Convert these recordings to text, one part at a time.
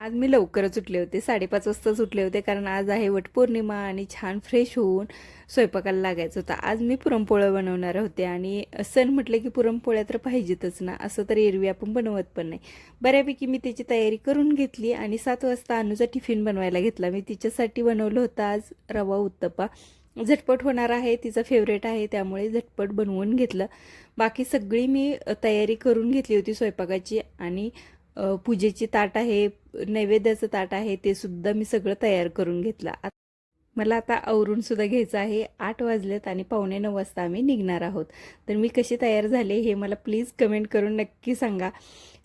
आज मी लवकरच उठले होते, 5:30 वाजताच उठले होते, कारण आज आहे वटपौर्णिमा आणि छान फ्रेश होऊन स्वयंपाकाला लागायचं होतं. आज मी पुरणपोळ्या बनवणार होते आणि सण म्हटलं की पुरणपोळ्या तर पाहिजेतच ना, असं तर एरवी आपण बनवत पण नाही. बऱ्यापैकी मी त्याची तयारी करून घेतली आणि 7 वाजता अनुचा टिफिन बनवायला घेतला. मी तिच्यासाठी बनवलं होतं आज रवा उत्तप्पा. झटपट होणार आहे, तिचा फेवरेट आहे, त्यामुळे झटपट बनवून घेतलं. बाकी सगळी मी तयारी करून घेतली होती स्वयंपाकाची आणि पूजेची ताट आहे, नैवेद्याचं ताट आहे, ते सुद्धा मी सगळं तयार करून घेतलं. मला आता आवरून सुद्धा घ्यायचं आहे. 8 वाजलेत आणि 8:45 वाजता आम्ही निघणार आहोत. तर मी कशी तयार झाले हे मला प्लीज कमेंट करून नक्की सांगा.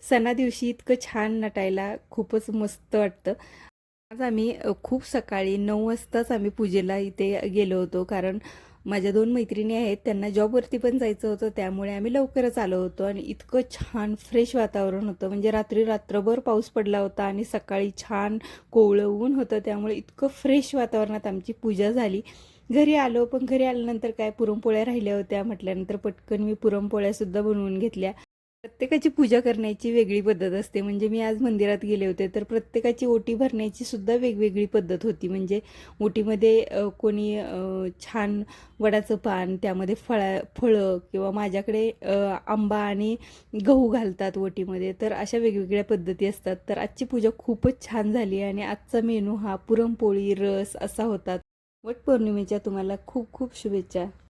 सणादिवशी इतकं छान नटायला खूपच मस्त वाटतं. आज आम्ही खूप सकाळी 9 वाजताच आम्ही पूजेला इथे गेलो होतो, कारण माझ्या 2 मैत्रिणी आहेत, त्यांना जॉबवरती पण जायचं होतं, त्यामुळे आम्ही लवकरच आलो होतो आणि इतकं छान फ्रेश वातावरण होतं. म्हणजे रात्रभर पाऊस पडला होता आणि सकाळी छान कोवळं ऊन होतं, त्यामुळे इतकं फ्रेश वातावरणात आमची पूजा झाली. घरी आलो, पण घरी आल्यानंतर काय पुरणपोळ्या राहिल्या होत्या म्हटल्यानंतर पटकन मी पुरणपोळ्यासुद्धा बनवून घेतल्या. प्रत्येकाची पूजा करण्याची वेगळी पद्धत असते. म्हणजे मी आज मंदिरात गेले होते, तर प्रत्येकाची ओटी भरण्याची सुद्धा वेगवेगळी पद्धत होती. म्हणजे ओटीमध्ये कोणी छान वडाचं पान, त्यामध्ये फळं किंवा माझ्याकडे आंबा आणि गहू घालतात ओटीमध्ये. तर अशा वेगवेगळ्या पद्धती असतात. तर आजची पूजा खूपच छान झाली आणि आजचा मेनू हा पुरणपोळी, रस असा होता. वटपौर्णिमेच्या तुम्हाला खूप खूप शुभेच्छा.